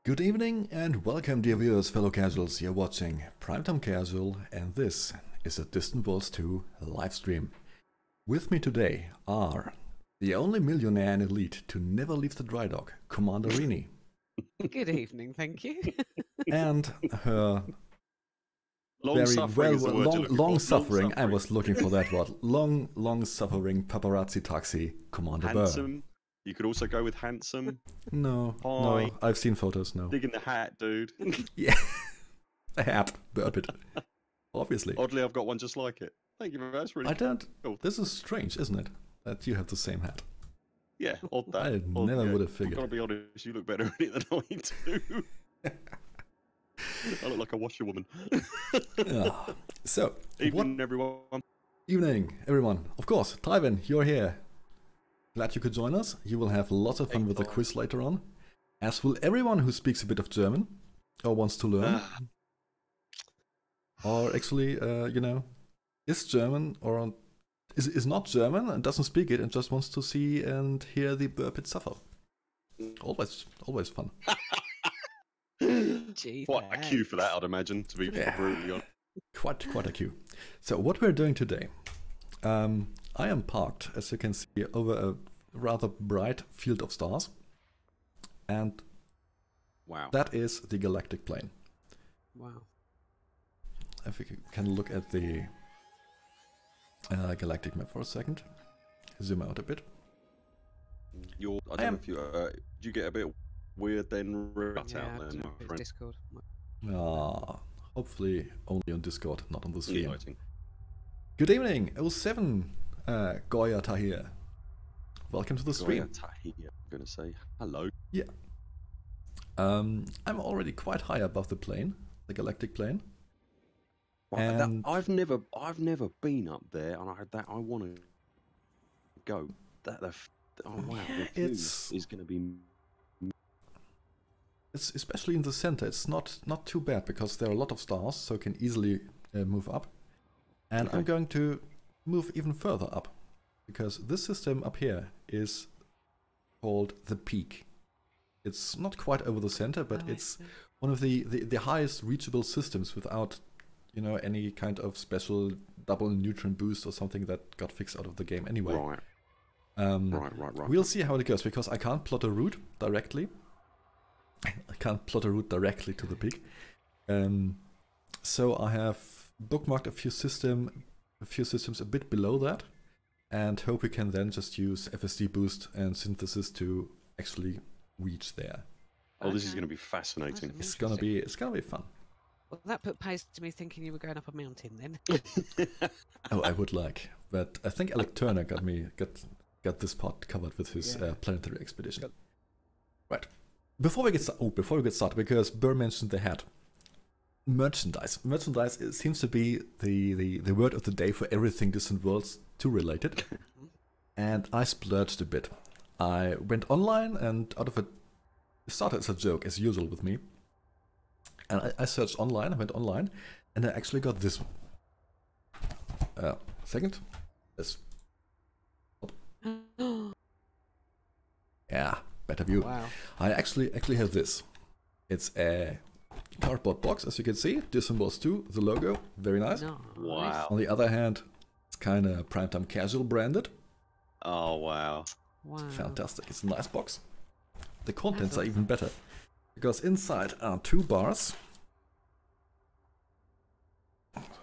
Good evening and welcome, dear viewers, fellow casuals. You're watching Primetime Casual, and this is a Distant Worlds 2 live stream. With me today are the only millionaire and elite to never leave the dry dock, Commander Rheeney. Good evening, thank you. And her long-suffering, I was looking for that word, long-suffering paparazzi taxi, Commander Buur. Handsome, You could also go with handsome. No, Hi. no, I've seen photos, no. Dig in the hat, dude. Yeah, a hat, burp it. Obviously. Oddly, I've got one just like it. Thank you very much. Really I don't. cool. This is strange, isn't it? That you have the same hat. Yeah, odd that. I Odd, never yeah. would have I've figured. got to be honest, you look better in it than I do. I look like a washerwoman. Ah, so, Evening, everyone. evening, everyone. Of course, Tyven, you're here. Glad you could join us. You will have lots of fun with the quiz later on. As will everyone who speaks a bit of German or wants to learn. Or actually, you know, is German or is not German and doesn't speak it and just wants to see and hear the burpit suffer. Always fun. Gee, Quite a queue thanks. for that, I'd imagine, to be brutally honest. Quite a queue. So what we're doing today, I am parked, as you can see, over a rather bright field of stars, and Wow. that is the galactic plane. Wow. If we can look at the galactic map for a second, zoom out a bit. I don't know if you do you get a bit weird then out Yeah, there, it's my friend. Discord. Hopefully only on Discord, not on the stream. Lighting. Good evening, 07 Goya Tahir. Welcome to the stream. Goya Tahir, I'm gonna say hello. Yeah. I'm already quite high above the plane, the galactic plane. Right, And I've never been up there, and I want to go. Oh wow, Yeah, the view is going to be. it's especially in the center. It's not too bad because there are a lot of stars, so you can easily move up. And I'm going to move even further up because this system up here is called the peak. It's not quite over the center, but it's one of the highest reachable systems without, you know, any kind of special double neutron boost or something that got fixed out of the game anyway. Right. Right. We'll see how it goes because I can't plot a route directly. I can't plot a route directly to the peak. So I have bookmarked a few systems a bit below that, and hope we can then just use FSD boost and synthesis to actually reach there. Oh, this is going to be fascinating. It's gonna be fun. Well, that put pace to me thinking you were going up a mountain then. Oh, I would like, but I think Alec Turner got this part covered with his planetary expedition. Right. Before we get started, because Buur mentioned the hat. Merchandise. Merchandise seems to be the word of the day for everything Distant Worlds 2 related. And I splurged a bit. I went online and out of it started as a joke, as usual with me. And I searched online, I went online, and I actually got this one. Second. This. Yeah, better view. Wow. I actually have this. It's a cardboard box, as you can see. Distant Worlds 2, the logo, very nice. No. Wow. On the other hand, it's kind of Primetime Casual branded. Oh wow. Wow. Fantastic. It's a nice box. The contents are even better because inside are 2 bars.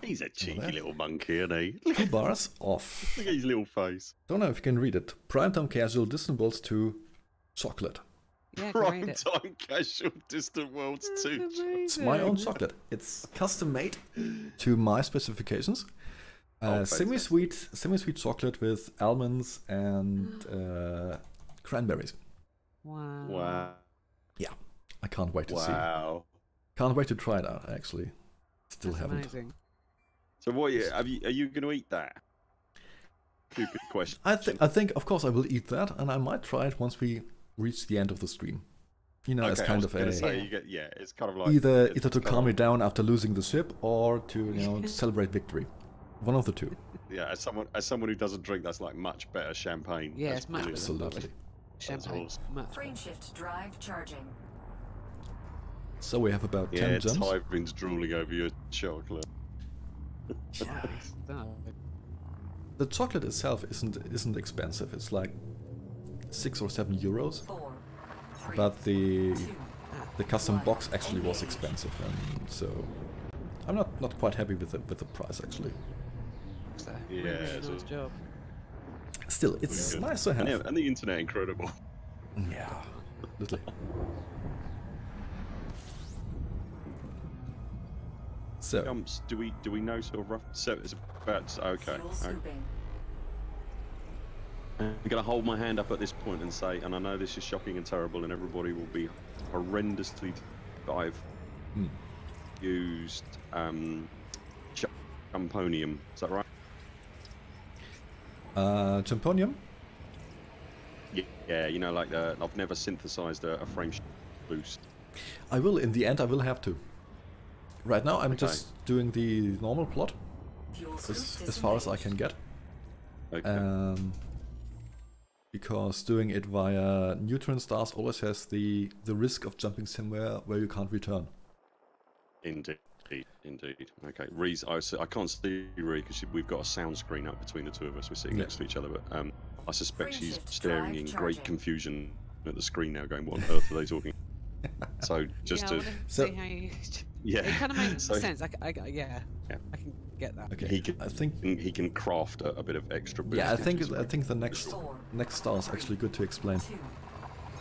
He's a cheeky little monkey, isn't he? 2 bars of, Look at his little face. don't know if you can read it, Primetime Casual Distant Worlds 2 chocolate. Yeah, go read Prime it. time casual Distant Worlds 2. It's my own chocolate. It's custom made to my specifications. Semi-sweet chocolate with almonds and cranberries. Wow. Wow. Yeah, I can't wait to see. Wow. Can't wait to try it out, actually. Still That's haven't. amazing. So what? Are you going to eat that? Stupid question. I think, of course, I will eat that, and I might try it once we reach the end of the stream. You know, as kind of a it's kind of like either to calm me down after losing the ship, or to celebrate victory. One of the two. Yeah, as someone who doesn't drink, that's like much better champagne. Yeah, That's it's much brilliant. Absolutely. Champagne. awesome. Much Frame shift drive charging. So we have about 10 Yeah, jumps. Tyvin's drooling over your chocolate. nice. No. The chocolate itself isn't expensive. It's like 6 or 7 euros. 4, 3, But the 2, custom box actually was expensive, and so I'm not quite happy with the price actually. Yeah, Really it's nice job. Still, it's good. nice to have. And the internet incredible. Yeah, literally. So, Jumps. Do we know sort of rough? So it's about okay. Fuel scooping. I'm going to hold my hand up at this point and say, and I know this is shocking and terrible, and everybody will be horrendously. I've used champonium. Is that right? Champonium? Yeah, you know, like I've never synthesized a frame boost. I will, in the end, I will have to. Right now, I'm Okay. just doing the normal plot Fuel scoop as far as I can get. Okay. Because doing it via neutron stars always has the risk of jumping somewhere where you can't return. Indeed. Okay. Reese, I can't see Ree because we've got a sound screen up between the two of us. We're sitting next to each other, but I suspect Frame she's shift staring drive in charging. great confusion at the screen now, going, "What on earth are they talking?" So just yeah, I to wanna So- see how you... yeah, It kind of makes So- sense. Yeah. I can get that. Okay, He can, I think he can craft a bit of extra boost. yeah, I think which is the next star is actually good to explain 2,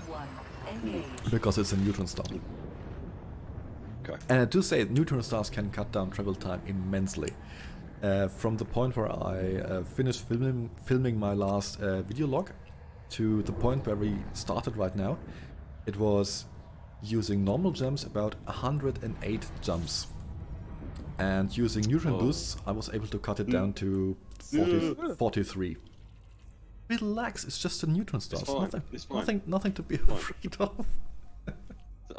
1, engage. because it's a neutron star. okay. And I do say neutron stars can cut down travel time immensely. From the point where I finished filming my last video log to the point where we started right now, it was using normal jumps about 108 jumps. And using neutron boosts, I was able to cut it down to 43. Relax, it's just a neutron star. It's fine, Nothing, it's fine. nothing to be fine. afraid of.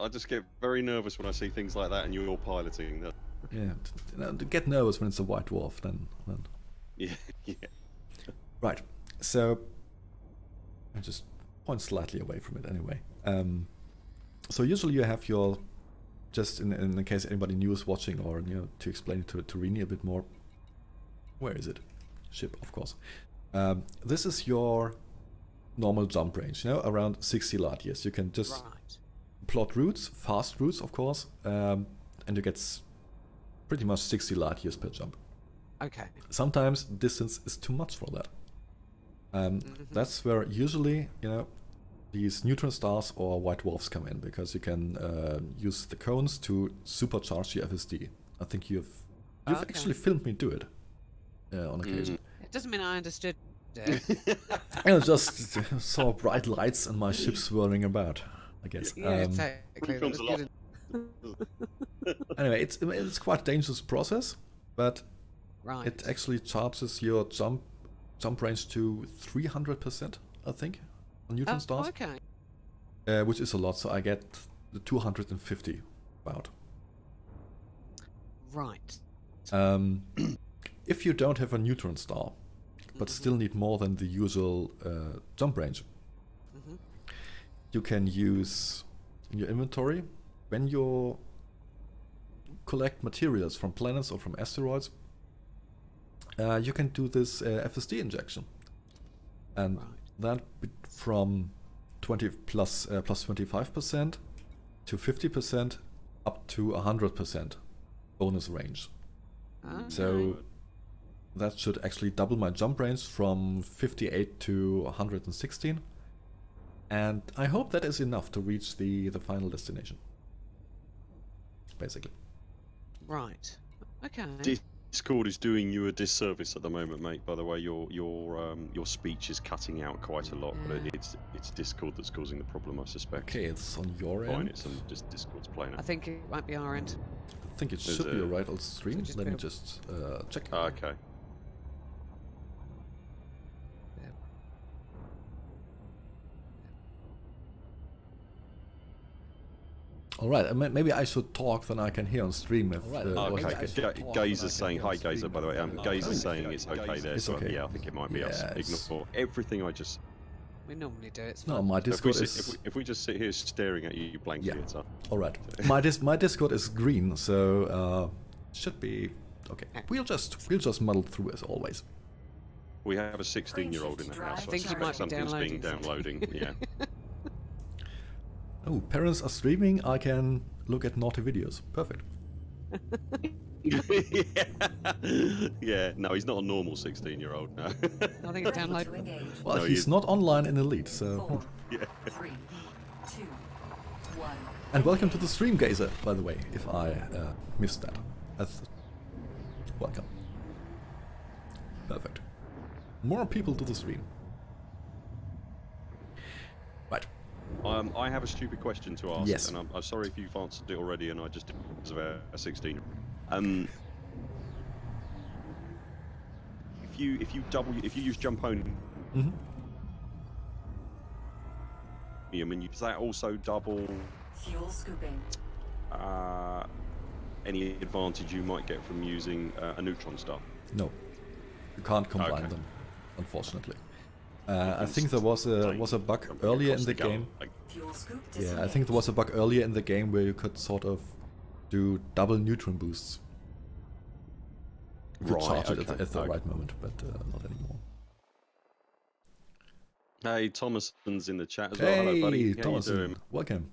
I just get very nervous when I see things like that, and you're piloting. That. Yeah, to get nervous when it's a white dwarf, then. Yeah, yeah. Right, so I just point slightly away from it anyway. So usually you have your, just in case anybody new is watching, or to explain it to Rheeney a bit more. Where is it? Ship, of course. This is your normal jump range, around 60 light years. You can just Right. plot routes, fast routes, of course, and you get pretty much 60 light years per jump. Okay. Sometimes distance is too much for that. That's where usually, these neutron stars or white dwarfs come in, because you can use the cones to supercharge your FSD. I think you've Okay. actually filmed me do it on occasion. It doesn't mean I understood it. I just saw bright lights and my ship swirling about, I guess. Yeah, technically. films that a was lot. good. Anyway, it's quite a dangerous process, but Right. it actually charges your jump range to 300%, I think, on neutron stars, Okay. which is a lot. So I get the 250 about. Right. If you don't have a neutron star, but still need more than the usual jump range, you can use in your inventory when you collect materials from planets or from asteroids. You can do this FSD injection, and that from 20 plus 25% to 50% up to 100% bonus range. So that should actually double my jump range from 58 to 116, and I hope that is enough to reach the final destination. Basically. Right. Okay. Discord is doing you a disservice at the moment, mate. By the way, your speech is cutting out quite a lot, but Yeah. it's Discord that's causing the problem, I suspect. Okay, it's on your Fine, end. it's just Discord's playing I it. think it might be our end. I think it There's should be a- a right on stream. just Let me go- just check. Okay. All right, maybe I should talk, then I can hear on stream. If, Okay, Gaze is saying hi, Gazer. By the way, Gaze is saying it's okay there. It's So okay. yeah, I think it might be us. Yes. Ignore everything I just. We normally do it. It's No, fine. my If we, Discord sit, is if we just sit here staring at you blankly, Yeah. it's up. all right. My Discord is green, so should be okay. We'll just muddle through as always. We have a 16-year-old in the house. I So think he suspect might be something's being downloading downloading. Yeah. Oh, parents are streaming. I can look at naughty videos. Perfect. Yeah, no, he's not a normal 16-year-old. No. I think it's Ready to download. engage. Well, No, he's he- not online in Elite, so... 4, Yeah. 3, 2, 1. And welcome to the stream, Gazer, by the way, if I missed that. Welcome. Perfect. More people to the stream. Right. I have a stupid question to ask, Yes. and I'm sorry if you've answered it already, and I just did because of a 16. If you use jump only, Mm-hmm. I mean, does that also double Fuel scooping. any advantage you might get from using a neutron star? No. You can't combine Okay. them, unfortunately. I think there was a bug earlier in the game. Fuel scoop Yeah, I disengaged. think there was a bug earlier in the game where you could sort of do double neutron boosts. If you Right, charge it okay, at the okay. right moment, but not anymore. Hey, Thomason's in the chat as well. Hello, buddy. Hey, How you Thomason, doing? welcome.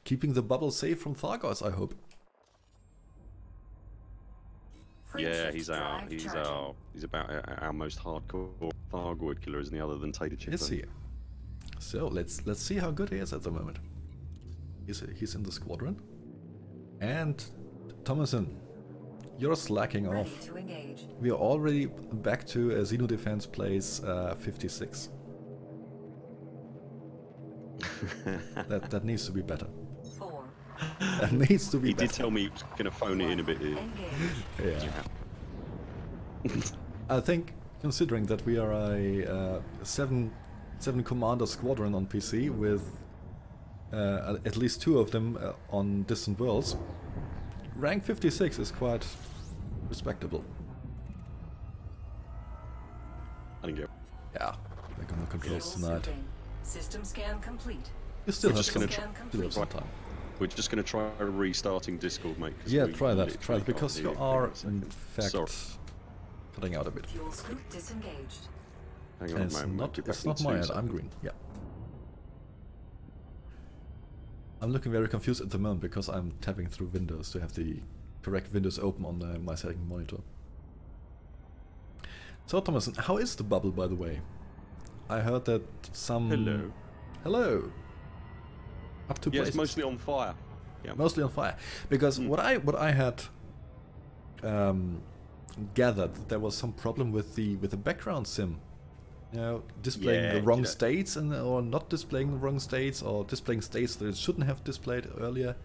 Keeping the bubble safe from Thargoids, I hope. Free Yeah, shift he's drive charging. about our most hardcore Thargoid killer, isn't he? Other than Tater Chip. Is he? So let's see how good he is at the moment. He's in the squadron, and Thomason, you're slacking Ready off. to engage. We are already back to Xeno Defense place 56. That needs to be better. 4. That needs to be He better. did tell me he was going to phone it in a bit. Engage. Yeah. I think, considering that we are a seven commander squadron on PC with at least 2 of them on distant worlds, rank 56 is quite respectable. I think Yeah, back on the controls Fuel tonight. scooping. System scan complete. You still We're have just some, gonna still have some time. we're just going to try restarting Discord, mate. 'cause Yeah, we try that, literally because can't you hear are a second. in fact Sorry. cutting out a bit. Fuel scoop disengaged. Hang on And a it's moment. not, Get back it's in not my 2 end, I'm seconds. green, yeah. I'm looking very confused at the moment because I'm tapping through Windows to have the correct Windows open on my second monitor. So Thomason, how is the bubble, by the way? I heard that some... Hello. Hello! Up to Yeah, places. it's mostly on fire. Yeah. Mostly on fire. Because what I had gathered, that there was some problem with the background sim. You know, displaying Yeah, the wrong you know- states or not displaying the wrong states, or displaying states that it shouldn't have displayed earlier.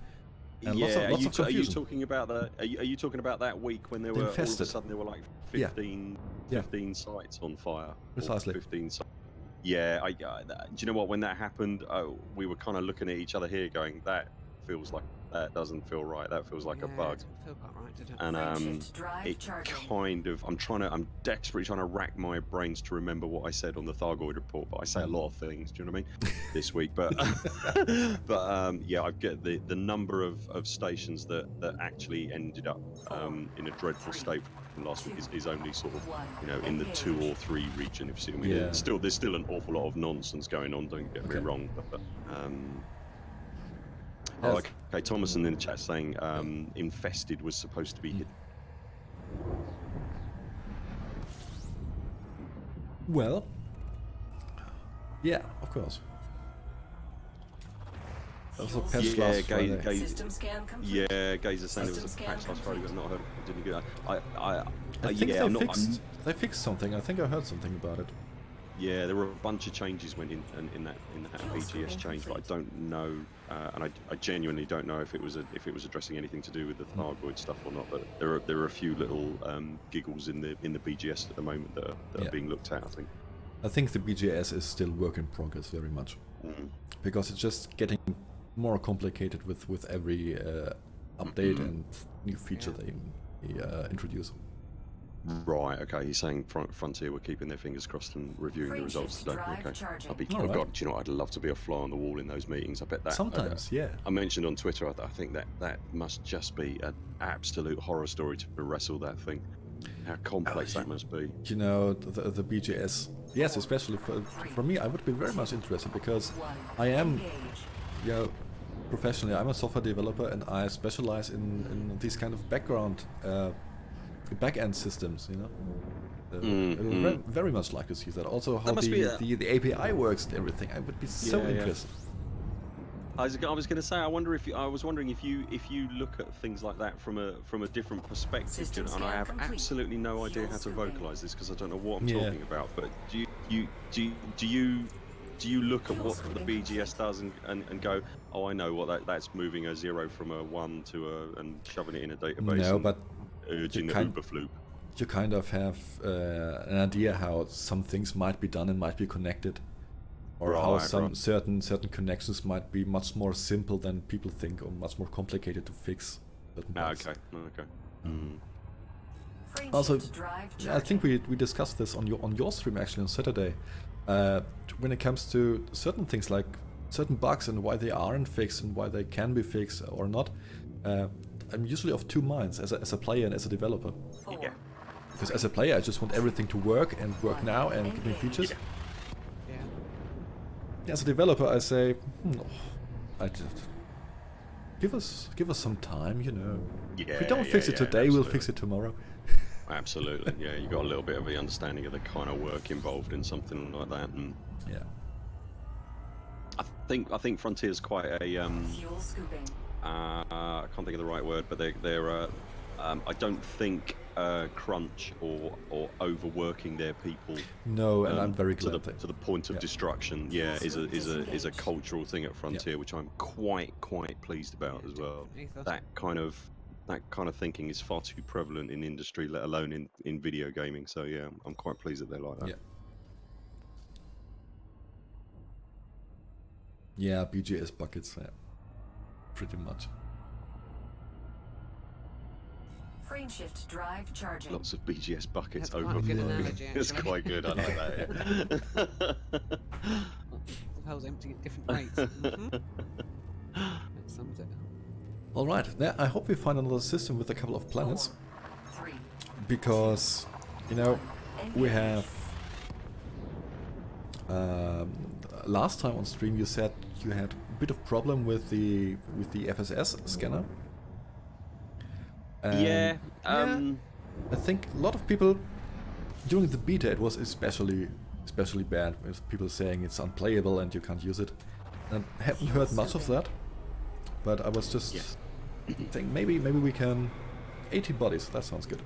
And Yeah, lots of are you confusion. talking about are you talking about that week when there The were all of a infested. sudden there were like Yeah. 15, Yeah. 15 sites on fire? Or Precisely. 15 sites. Yeah, do you know what? When that happened, we were kind of looking at each other here, going, "That feels like that doesn't feel right. That feels like a Yeah, bug." it didn't feel quite right, did it? And Frameshift drive it charging. kind of, I'm desperately trying to rack my brains to remember what I said on the Thargoid report, but I say a lot of things, do you know what I mean, this week, but yeah, I get the number of stations that actually ended up in a dreadful state from last week is only sort of, you know, in the 2 or 3 region, if you see what I mean. Yeah. There's still an awful lot of nonsense going on, don't get me Okay. wrong, but Yes. okay, Thomason in the chat saying infested was supposed to be hidden. Well, yeah, of course. That was a patch Yeah, last Friday. System scan complete. Yeah, Gazer saying there was a System patch scan last Friday, but complete. not heard. Didn't get. I think yeah, they fixed something. I think I heard something about it. Yeah, there were a bunch of changes went in that BGS change, but I don't know, and I genuinely don't know if it was addressing anything to do with the Thargoid stuff or not. But there are a few little giggles in the BGS at the moment that Yeah. are being looked at. I think. I think the BGS is still work in progress very much. Because it's just getting more complicated with every update and new feature they introduce. Right. Okay. He's saying Frontier were keeping their fingers crossed and reviewing the Frame results shift today. drive Okay. charging. I'll be. All Oh right. God, do you know what? I'd love to be a fly on the wall in those meetings. I bet that. Sometimes, yeah. I mentioned on Twitter. I think that must just be an absolute horror story to wrestle that thing. How complex that must be. You know, the BGS. Yes, especially for me, I would be very much interested because One. I am, Engage. you know, professionally. I'm a software developer, and I specialize in these kind of back-end systems. You know, very much like to see that. Also, how the API works and everything. I would be so interested. I was going to say, I was wondering if you look at things like that from a different perspective, and I have absolutely no idea how to vocalize this because I don't know what I'm talking about. But do you look at what the BGS does and go, oh, I know what that's moving a 0 from a 1 to and shoving it in a database. No, but urging the Uberfloop. You kind of have an idea how some things might be done and might be connected. Or how some certain connections might be much more simple than people think, or much more complicated to fix. Okay. Also, I think we discussed this on your stream actually on Saturday. When it comes to certain things like certain bugs and why they aren't fixed and why they can be fixed or not, I'm usually of two minds as a player and as a developer. Yeah. Because as a player, I just want everything to work and work now and give me features. As a developer, I say, I just give us some time, you know. If we don't fix it today, we'll fix it tomorrow. Absolutely, yeah. You got a little bit of the understanding of the kind of work involved in something like that, and I think Frontier's quite a Fuel scooping. I can't think of the right word, but they're I don't think crunch or overworking their people. No, and I'm very glad to the point of destruction. Yeah, is a cultural thing at Frontier, which I'm quite pleased about as well. That kind of thinking is far too prevalent in industry, let alone in video gaming. So yeah, I'm quite pleased that they're like that. Yeah, BGS buckets. Yeah, pretty much. Frame shift drive charging. Lots of BGS buckets That's over. quite a good analogy, It's quite good. I like that. The hole's empty at different rates. That sums it. All right. Now, I hope we find another system with a couple of planets, because you know we have. Last time on stream, you said you had a bit of problem with the FSS scanner. I think a lot of people during the beta, it was especially bad, with people saying it's unplayable and you can't use it. And I haven't heard much of that, but I was just thinking maybe we can 80 bodies. That sounds good.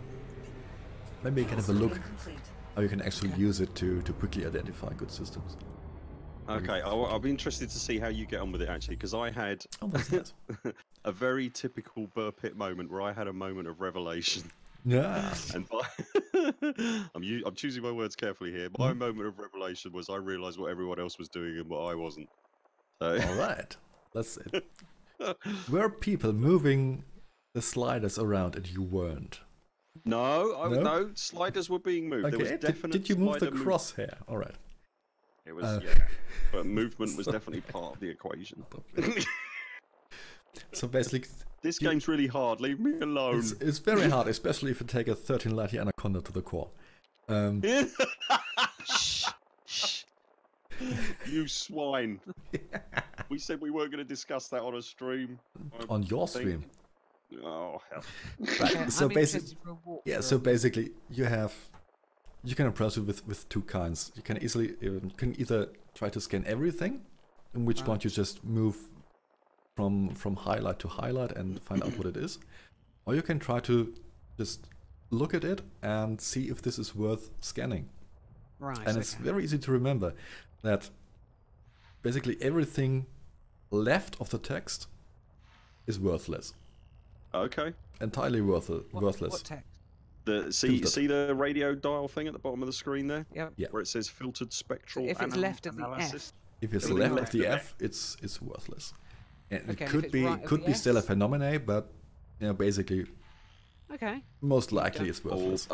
Maybe we can have a look how you can actually use it to quickly identify good systems. Okay, I'll be interested to see how you get on with it actually, because I had a very typical Buur Pit moment where I had a moment of revelation. Yeah. And I'm choosing my words carefully here. My moment of revelation was I realised what everyone else was doing and what I wasn't. So. All right, that's it. Were people moving the sliders around and you weren't? No, sliders were being moved. Okay. There was definite did you move the crosshair? All right. It was, but movement was definitely part of the equation. So basically, this game's really hard. Leave me alone. It's very hard, especially if you take a 13 Lati Anaconda to the core. Shh. You swine. We said we weren't going to discuss that on a stream. On your stream? Oh hell. Right. So basically, you can approach it with two kinds. You can either try to scan everything, in which point you just move from highlight to highlight and find out what it is, or you can try to just look at it and see if this is worth scanning. Right. And it's very easy to remember that basically everything left of the text is worthless. Okay. Entirely worthless. What text? See the radio dial thing at the bottom of the screen there? Yep. Yeah. Where it says filtered spectral if it's left of the analysis. If it's left of the F, it's worthless. And Okay, it could be still a phenomenon, but basically, most likely it's worthless.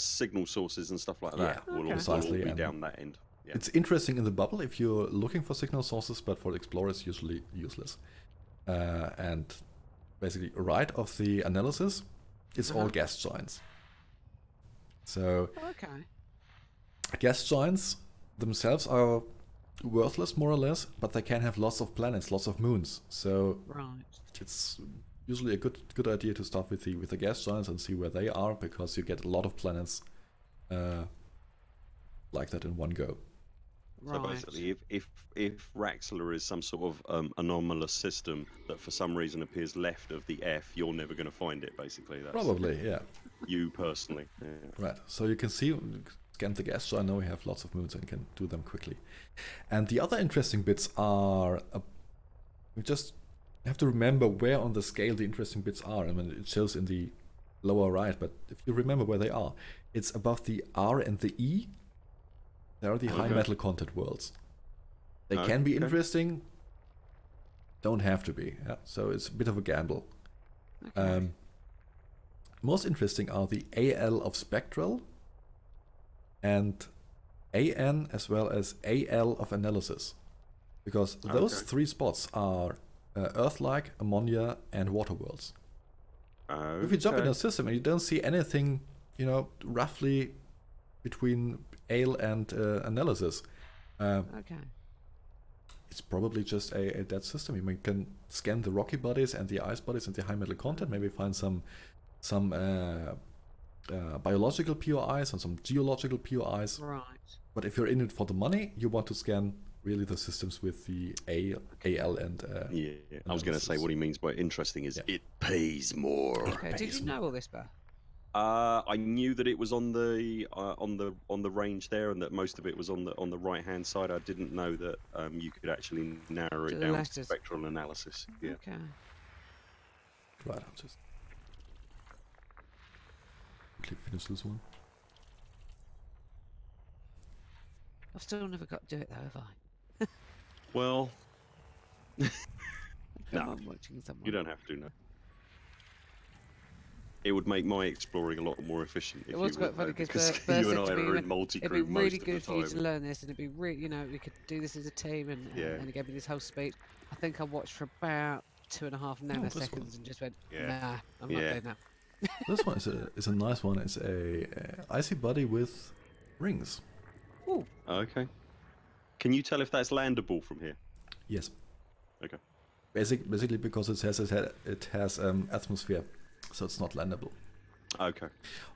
Signal sources and stuff like that will all be down that end. Yeah. It's interesting in the bubble if you're looking for signal sources, but for the Explorer it's usually useless. And basically, right of the analysis, it's all gas giants. So gas giants themselves are worthless more or less, but they can have lots of planets, lots of moons. So Right. it's usually a good idea to start with the gas giants and see where they are, because you get a lot of planets like that in one go. So Right. basically, if Raxler is some sort of anomalous system that for some reason appears left of the F, you're never going to find it. Basically, that's Probably, yeah. you personally. Yeah. Right. So you can see, scan the gas giant. Now we have lots of moons and can do them quickly. And the other interesting bits are, we just have to remember where on the scale the interesting bits are. I mean, it shows in the lower right, but if you remember where they are, it's above the R and the E. They are the high metal content worlds. They can be interesting, don't have to be. Yeah? So it's a bit of a gamble. Okay. Most interesting are the AL of spectral and AN as well as AL of analysis. Because those three spots are Earth-like, ammonia, and water worlds. If you jump in a system and you don't see anything, you know, roughly between AL and analysis, Okay. it's probably just a dead system. You can scan the rocky bodies and the ice bodies and the high metal content, maybe find some biological POIs and some geological POIs. Right. But if you're in it for the money, you want to scan really the systems with the AL and Yeah, I was going to say what he means by interesting is it pays more. Okay. Did you know all this, Bear? I knew that it was on the range there, and that most of it was on the right hand side. I didn't know that you could actually narrow To it the down letters. to spectral analysis. Yeah. Okay. Right, I'll just quickly finish this one. I've still never got to do it though, have I? Well, no, I'm watching someone. you don't have to. No. It would make my exploring a lot more efficient. It was quite funny because Bert you and said I to me, are in multi-crew it'd be really most good of the for you to time. learn this, and it'd be really, you know, we could do this as a team, and he gave me this whole speech. I think I watched for about 2.5 nanoseconds and just went, nah, I'm not doing that. This one is a nice one. It's a icy body with rings. Ooh. Okay. Can you tell if that's landable from here? Yes. Okay. Basically because it has atmosphere, so it's not landable. Okay.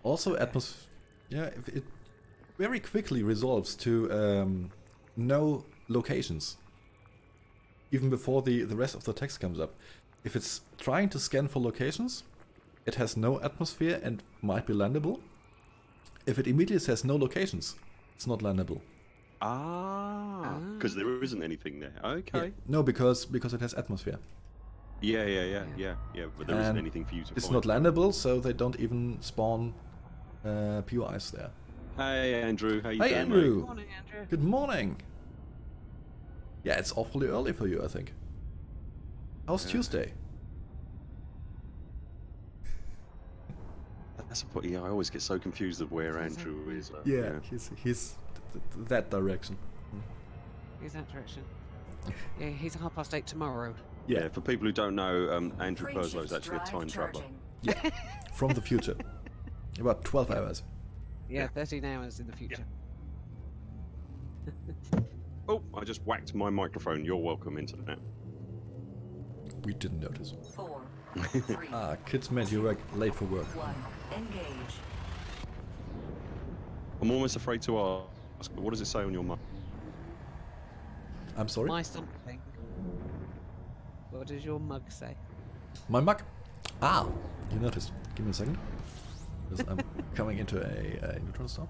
Also, it very quickly resolves to no locations, even before the rest of the text comes up. If it's trying to scan for locations, it has no atmosphere and might be landable. If it immediately says no locations, it's not landable. Because there isn't anything there. Okay. Yeah. No, because it has atmosphere. Yeah. But there isn't anything for you to It's find. not landable, so they don't even spawn POIs there. Hey, Andrew. How you Hey, doing, Andrew. Good morning, Andrew. Good morning. Yeah, it's awfully early for you, I think. How's Tuesday? That's what. Yeah, I always get so confused of where Andrew is. He's that direction. He's that direction. Yeah, he's 8:30 tomorrow. Yeah. For people who don't know, Andrew Frameshift Perslow is actually a drive time traveler. charging. Yeah, from the future. About 12 hours. Yeah, 13 hours in the future. Oh, I just whacked my microphone. You're welcome, Internet. We didn't notice. 4, 3, Kids meant you were late for work. 1. Engage. I'm almost afraid to ask, but what does it say on your mug? I'm sorry? My something. What does your mug say? My mug. You noticed. Give me a second. Because I'm coming into a neutron star.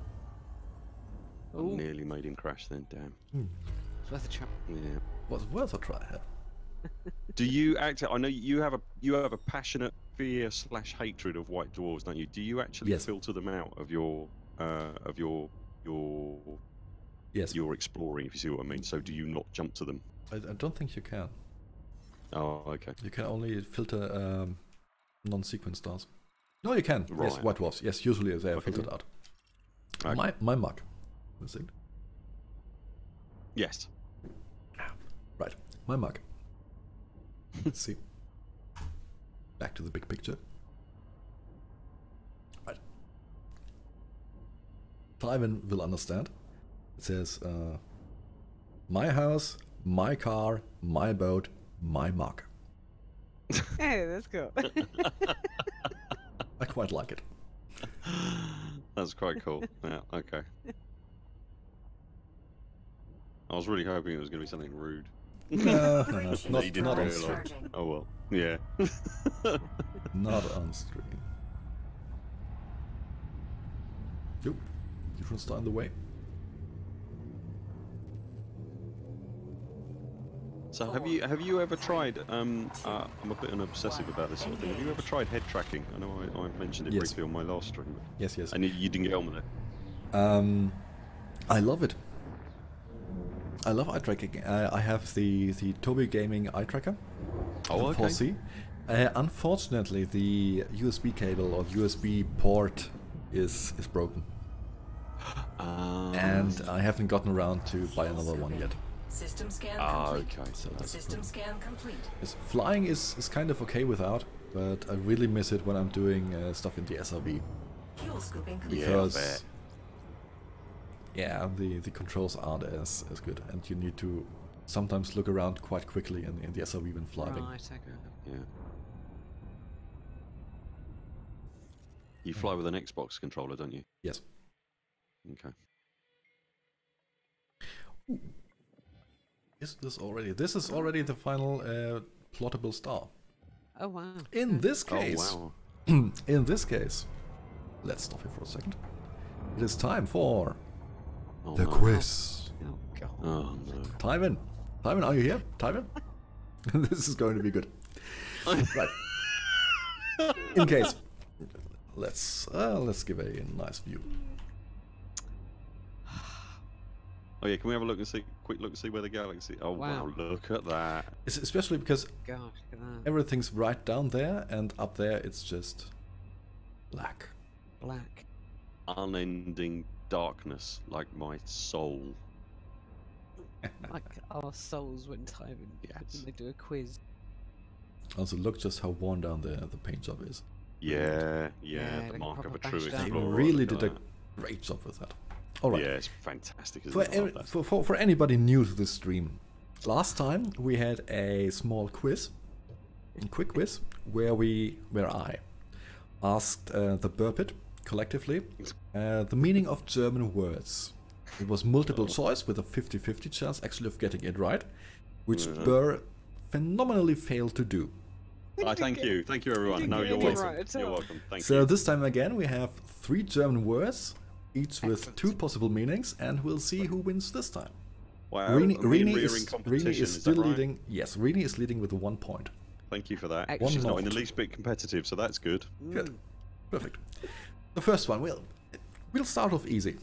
Ooh, Nearly made him crash then, damn. it's worth a try. Yeah. Was worth a try. Do you I know you have a passionate fear / hatred of white dwarves, don't you? Do you actually Yes. filter them out of your Yes. your exploring, if you see what I mean? So do you not jump to them? I don't think you can. Oh, okay. You can only filter non-sequence stars. No, you can. Yes, Right. white dwarfs. Yes, usually they are Okay. filtered out. Okay. My mug. Let's see. Yes. Right, my mug. Let's see. Back to the big picture. Right. Cliven will understand. It says My house, my car, my boat, my mug. Hey, that's cool. I quite like it. That's quite cool. Yeah, okay. I was really hoping it was going to be something rude. No, No, you didn't not on realise. stream. Oh well, yeah. Not on stream. Yep. Different style in the way. So have you ever tried? I'm a bit an obsessive about this sort of thing. Have you ever tried head tracking? I know I mentioned it Yes. briefly on my last stream. Yes, yes. And you didn't get on with it. I love it. I love eye tracking. I have the Tobii Gaming eye tracker. Oh, okay. 4C. Unfortunately, the USB cable or USB port is broken, and I haven't gotten around to buy another one yet. System scan complete. Okay. So that's System scan complete. flying is kind of okay without, but I really miss it when I'm doing stuff in the SRV. Fuel scooping complete. Yeah, I Because bet. yeah, the controls aren't as good, and you need to sometimes look around quite quickly in the SRV when flying. Right, okay. Yeah. You fly with an Xbox controller, don't you? Yes. Okay. Is this already? This is already the final plottable star. Oh wow. In this case, Oh wow. in this case, let's stop here for a second. It is time for Oh, the no. quiz. Oh god. Oh no. Timon, Timon, are you here? Timon? This is going to be good. Right. In case, let's give a nice view. Oh yeah, can we have a look and see? Quick look and see where the galaxy. Oh wow, Wow. look at that. Especially because Gosh, look at that. everything's right down there, and up there it's just black. Black. Unending darkness, like my soul. Like our souls when time Yes. when they do a quiz. Also, look just how worn down the paint job is. Yeah, Yeah, the like mark of a proper true bashed up. They explorer. really look did at a that. great job with that. All right. Yeah, it's fantastic. Isn't For, it? I love that. for anybody new to this stream, last time we had a small quiz, a quick quiz, where I asked the Burpit collectively the meaning of German words. It was multiple choice with a 50-50 chance actually of getting it right, which Burr phenomenally failed to do. Thank you everyone. No, you're get it welcome. right at You're all. welcome. Thank So you. this time again we have 3 German words, each with Excellent. 2 possible meanings, and we'll see who wins this time. Wow, Rheeney me and Rheeney Rhea is, in competition, Rheeney is that still right? leading. Yes, Rheeney is leading with 1 point. Thank you for that. Excellent. She's not in the One least bit competitive, so that's good. Good. Perfect. The first one, we'll start off easy.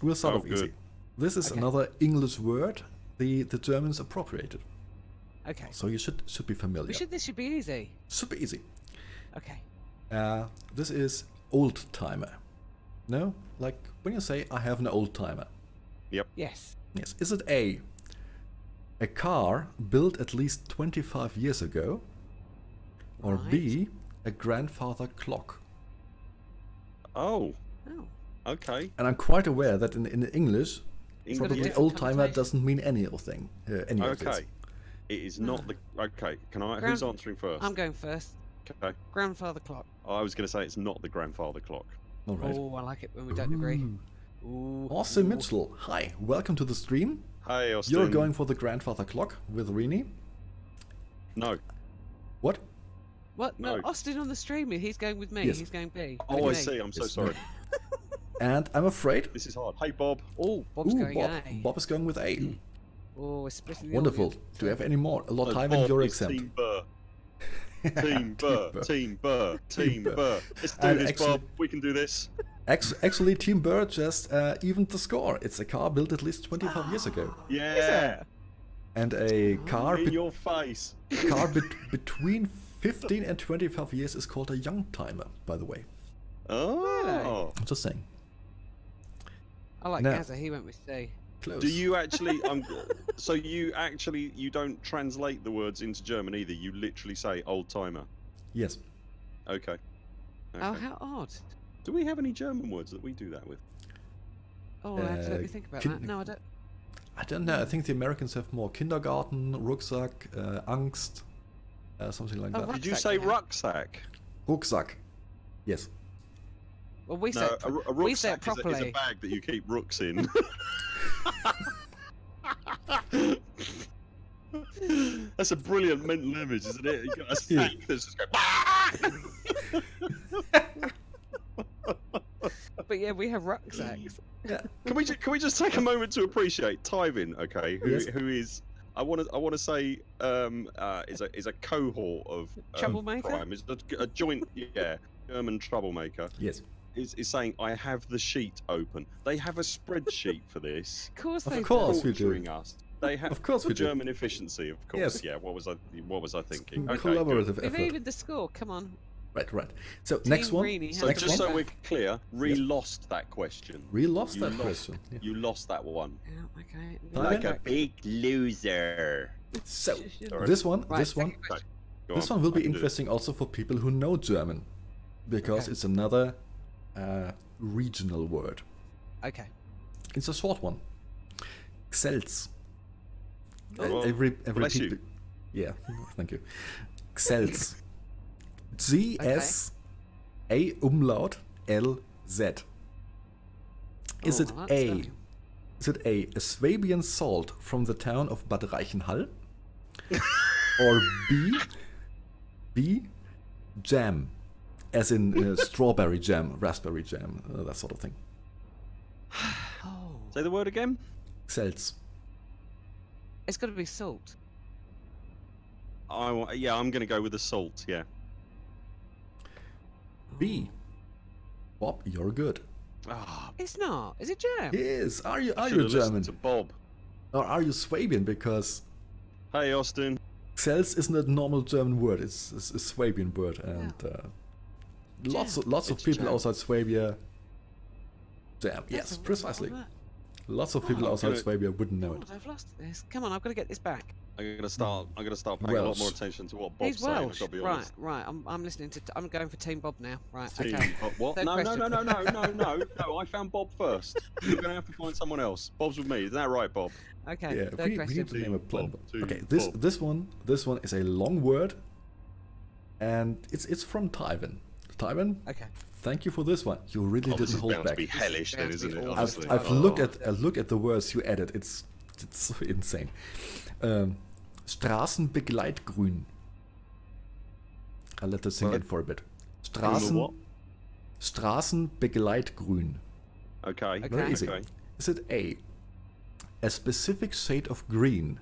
We'll start Oh, off easy. good. This is Okay. another English word the Germans appropriated. Okay. So you should be familiar. This should be easy. Super easy. Okay. This is old timer. No? Like when you say I have an old timer. Yep. Yes. Yes. Is it A car built at least 25 years ago? Or Right. B, a grandfather clock? Oh, Oh. okay. And I'm quite aware that in English, got a probably different old timer connotation. doesn't mean anything. Any of this. Okay. It is not the. Okay. Can I? Grand- Who's answering first? I'm going first. Okay. Grandfather clock. I was going to say it's not the grandfather clock. All right. Oh, I like it when we don't agree. Ooh. Austin Ooh. Mitchell, hi, welcome to the stream. Hey, Austin. You're going for the grandfather clock with Rheeney. No. What? What? No, No. Austin on the stream. He's going with me. Yes. He's going B. Oh, With I me. see. I'm so Yes. sorry. And I'm afraid. This is hard. Hey, Bob. Oh, Bob's Ooh, going Bob. A. Bob is going with A. Oh, we're splitting the Wonderful. audience. Do you have any more? A lot of No, time Bob and you're is exempt. Team Burr. Team Burr. Team Burr. Team Burr. Burr. Let's do And this, actually- Bob. We can do this. Actually, Team Bird just evened the score. It's a car built at least 25 years ago. Yeah. And a car, In your face. between 15 and 25 years is called a young timer, by the way. Oh. I'm just saying. I like No. Gaza. He went with C. Close. Do you actually? So you don't translate the words into German either. You literally say old timer. Yes. Okay. Oh, Okay. how odd. Do we have any German words that we do that with? Oh, I have to let me Uh, think about can- that. No, I don't. I don't know. I think the Americans have more kindergarten, Rucksack, Angst, something like that. Did you say rucksack? Rucksack. Yes. Well, we No, said a we said rucksack properly. is a bag that you keep rooks in. That's a brilliant mental image, isn't it? You got a sack that's just But yeah, we have rucksacks. Yeah. Can we just take a moment to appreciate Tyvin, okay? Who is I want to say is a cohort of Troublemaker? Prime. Is a joint German troublemaker. Yes. Is saying I have the sheet open. They have a spreadsheet for this. Of course, Of they course do. we do. Torturing us. They have Of course for we do. German efficiency, of course. Yes. Yeah. What was I thinking? Okay, Collaborative good. We've effort. evened the score. Come on. Right. So Team next one. Rheeney has So to just come so back. we're clear, lost that question. We lost You that lost. question. Yeah. You lost that one. Yeah, okay. Tyvin? Like a big loser. So Sorry. this one, Right, this one, second question. Go this on, one will I be can do it. interesting also for people who know German, because Okay. it's another regional word. Okay. It's a short one. Xels. Oh, Every bless you. people. Yeah, thank you. Xels. G-S A umlaut L-Z. Is Oh, it that's A? lovely. Is it a Swabian salt from the town of Bad Reichenhall? Or B, jam, as in strawberry jam, raspberry jam, that sort of thing. Oh, Say the word again. Xels. it's got to be salt. I'm going to go with the salt. Yeah. B. Bob, you're good. Ah, It's not. Is it jam? Yes. Are you should've listened German? to Bob. Or are you Swabian? Because Hey, Austin. Xels isn't a normal German word. It's a Swabian word, and lots of It's people jam. outside Swabia. Jam. That's Yes, a lot precisely. on that. Lots of people I'm outside gonna- Swabia wouldn't know it. God, I've lost this. Come on, I've got to get this back. I'm gonna start paying a lot Welsh. more attention to what Bob's He's saying. I've Welsh. got to be Right, honest. right. I'm listening to. I'm going for Team Bob now. Right. Team- Okay. What? Third No, question. no. I found Bob first. You're gonna have to find someone else. Bob's with me. Isn't that right, Bob? Okay. Yeah, Third we question. need to name a plan. Bob, Team Okay, Bob. this one is a long word, and it's from Tyvin. Tyvin, Okay. thank you for this one. You really Oh, this didn't is hold bound to back. be hellish, then, Bound to be isn't it? awful. Honestly. I've Oh. looked at the words you added. It's so insane. Straßenbegleitgrün. I'll let this sink in What? for a bit. what? Straßenbegleitgrün. Okay. Very easy. Okay. Is it a specific shade of green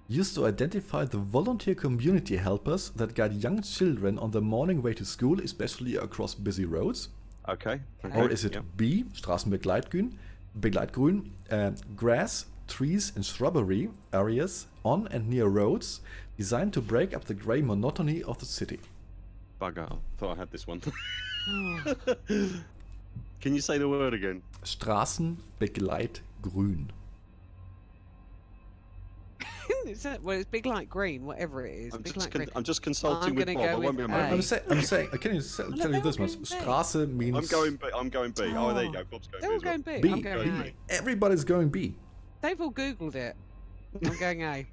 used to identify the volunteer community helpers that guide young children on their morning way to school, especially across busy roads? Okay. Or is it yeah. B, Begleitgrün, grass, trees and shrubbery areas on and near roads designed to break up the grey monotony of the city? Bugger. I thought I had this one. Oh, Can you say the word again? Straßenbegleitgrün. well, it's big like green, whatever it is. Big like green. I'm just consulting I'm with gonna Bob. go I won't be a with moment. I'm saying, can you tell you this much? Straße means I'm going B. Oh, there you go. Bob's going They're B. all as well. going B. B. I'm going B. A. Everybody's going B. They've all Googled it. I'm going A.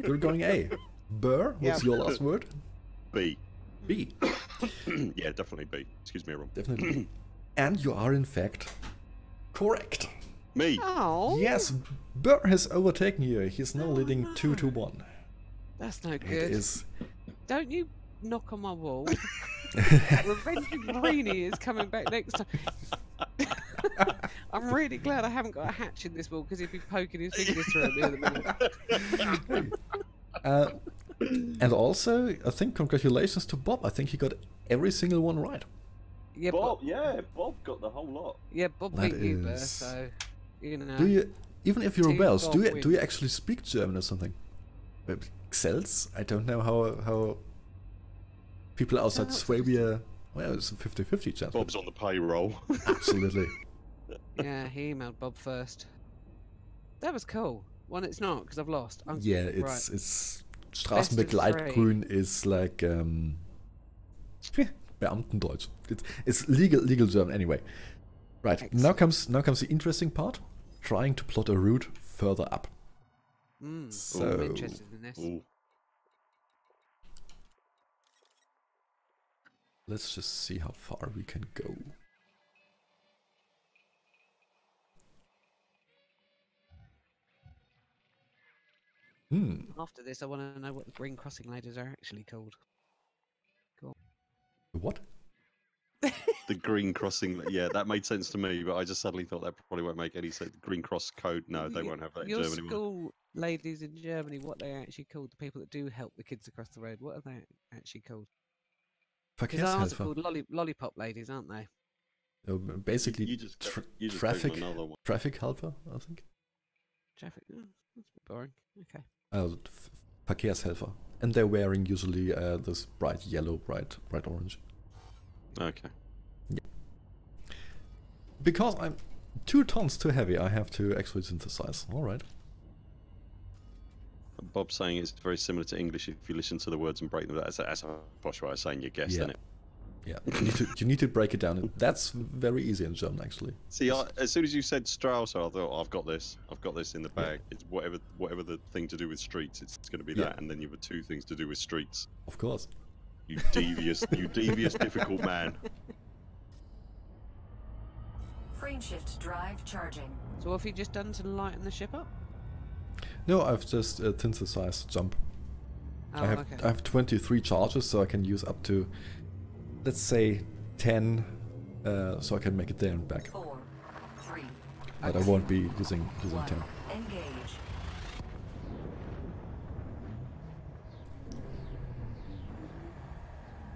You're going A. Burr was Yeah. your last word? B. B. Yeah, definitely B. Excuse me, everyone. Definitely. And you are in fact correct. Me. Oh. Yes, Burr has overtaken you. He's now leading 2-1. That's no It good. is. Don't you knock on my wall. Revenge of Rheeney is coming back next time. I'm really glad I haven't got a hatch in this wall because he'd be poking his fingers through at me at the minute. And also, I think congratulations to Bob. I think he got every single one right. Yeah, Bob, yeah, Bob got the whole lot. Bob That beat you, Burr, is- so you know. Do you, even if you're Team Welsh, Bob do you wins. actually speak German or something? Xels? I don't know how people outside that's Swabia. Well, it's a 50-50 chance. but Bob's on the payroll. absolutely. Yeah, he emailed Bob first. That was cool. Well, it's not because I've lost. Yeah, right. it's Best of Straßenbegleitgrün is like Beamtendeutsch. It's legal German anyway. Right. Excellent. Now comes the interesting part. Trying to plot a route further up. So I'm interested in this. Ooh. let's just see how far we can go. After this, I want to know what the green crossing ladies are actually called. Cool. What? The green crossing, yeah, that made sense to me, but I just suddenly thought that probably won't make any sense. Green cross code, no, they won't have that in Your Germany. school ladies in Germany, what they actually called, the people that do help the kids across the road, what are they actually called? Because ours are Verkehrshelfer. called lollipop ladies, aren't they? Basically, You just traffic gave another one. traffic helper, I think. Traffic. Oh, that's a bit boring. Okay. Verkehrshelfer, and they're wearing usually this bright yellow, bright orange. Okay. Because I'm 2 tons too heavy, I have to actually synthesize. All right. Bob's saying it's very similar to English if you listen to the words and break them. That's a posh way of saying you guessed, isn't it? Yeah, you need to break it down. That's very easy in German, actually. See, as soon as you said Strausser, I thought, I've got this in the bag. It's whatever the thing to do with streets, it's going to be that, and then you have 2 things to do with streets. Of course. You devious, difficult man. Frame shift drive charging. So what have you just done to lighten the ship up? No, I've just synthesized jump. Oh, I have 23 charges, so I can use up to, let's say, 10, so I can make it there and back. 4, 3. But I won't be using 1. 10. Engage.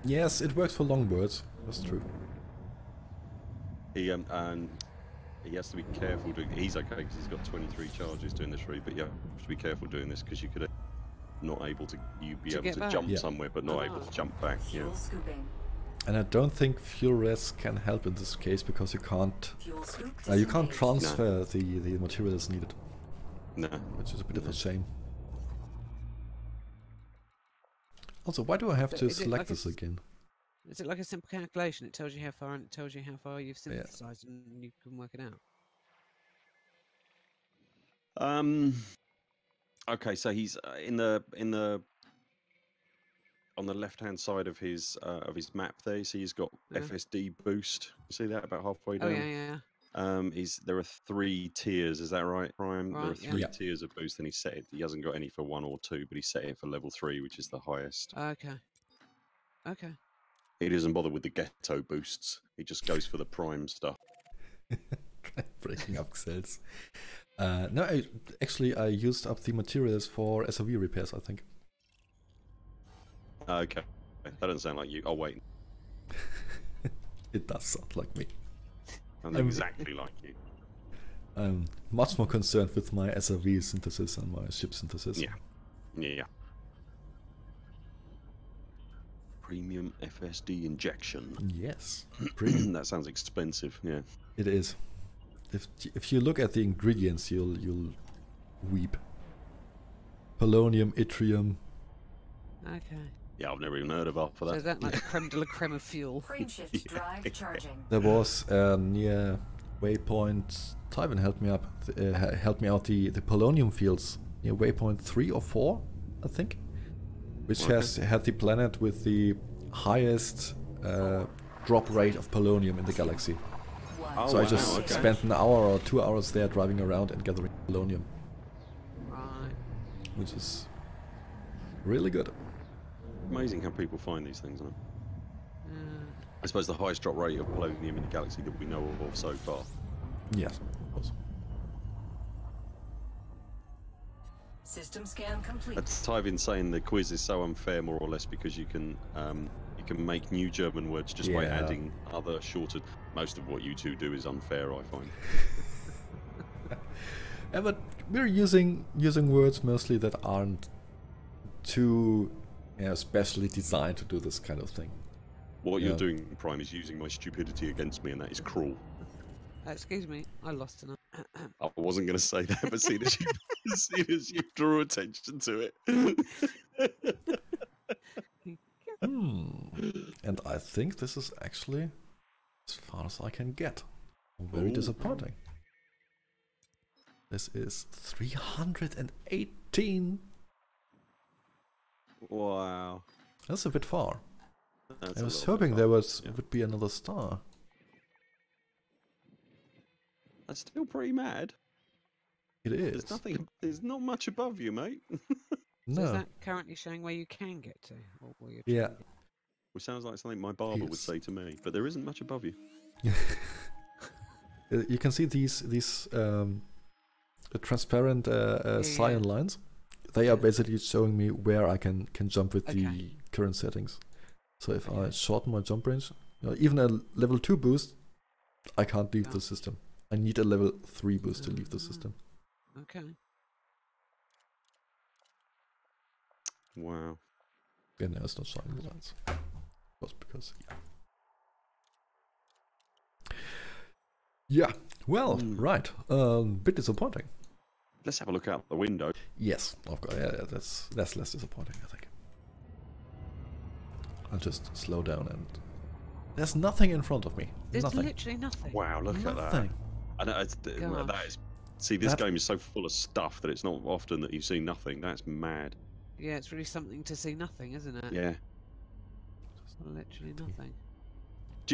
Yes, it works for long words. That's true. He and he has to be careful. He's okay because he's got 23 charges doing this route, but you have to be careful doing this because you could not able to jump somewhere, but not able to jump back. Yeah. Fuel scooping. And I don't think fuel res can help in this case because you can't Fuel scoop you can't disengaged. transfer the materials needed, No. which is a bit of a shame. Also, why do I have But to is it select like a this again? Is it like a simple calculation? It tells you how far and it tells you how far you've synthesized and you can work it out. Okay, so he's on the left-hand side of his map there. You see he's got FSD boost. You see that about halfway down? Oh yeah. There are 3 tiers. Is that right, Prime? Right, There are 3 yeah. tiers of boost, and he set it. He hasn't got any for 1 or 2, but he set it for level 3, which is the highest. Okay. He doesn't bother with the ghetto boosts. He just goes for the prime stuff. Breaking up cells. No, I used up the materials for SOV repairs, I think. Okay. That doesn't sound like you. Oh, wait. It does sound like me. Sounds exactly like you. I'm much more concerned with my SOV synthesis and my ship synthesis. Yeah. Premium FSD injection. Yes. Premium. That sounds expensive, yeah. It is. If you look at the ingredients, you'll weep. Polonium, yttrium. Okay. Yeah, I've never even heard of half of that. So is that like the creme de la creme of fuel? Frame shift drive charging. There was near waypoint. Tyven helped me out. The polonium fields near waypoint 3 or 4, I think, which had the planet with the highest drop rate of polonium in the galaxy. So I just spent an hour or 2 hours there driving around and gathering polonium, Right. which is really good. Amazing how people find these things, isn't it? I suppose the highest drop rate of polonium in the galaxy that we know of so far. Yes, of course. System scan complete. That's Tyvin saying the quiz is so unfair, more or less, because you can make new German words just by adding other shorter. Most of what you two do is unfair, I find. Yeah, but we're using words mostly that aren't too specially designed to do this kind of thing. What you're doing, Prime, is using my stupidity against me, and that is cruel. Excuse me, I lost tonight. I wasn't going to say that, but seeing as you drew attention to it. And I think this is actually as far as I can get. Very disappointing. This is 318. Wow. That's a bit far. That's I was hoping there would be another star. That's still pretty mad. It is. There's not much above you, mate. No. So is that currently showing where you can get to? Or where you're Yeah. trying to get? Which sounds like something my barber would say to me, but there isn't much above you. You can see these transparent cyan lines. They are basically showing me where I can jump with the current settings. So if I shorten my jump range, even a level 2 boost, I can't leave the system. I need a level 3 boost to leave the system. Okay. Wow. Yeah, no, it's not showing the lines. Just because, yeah. Well, right. Bit disappointing. Let's have a look out the window. Yes, of course. Yeah, that's less disappointing, I think. I'll just slow down and there's nothing in front of me. There's nothing. Literally nothing. Wow, look at that. I know that is. See, this game is so full of stuff that it's not often that you see nothing. That's mad. Yeah, it's really something to see nothing, isn't it? Yeah. Literally nothing.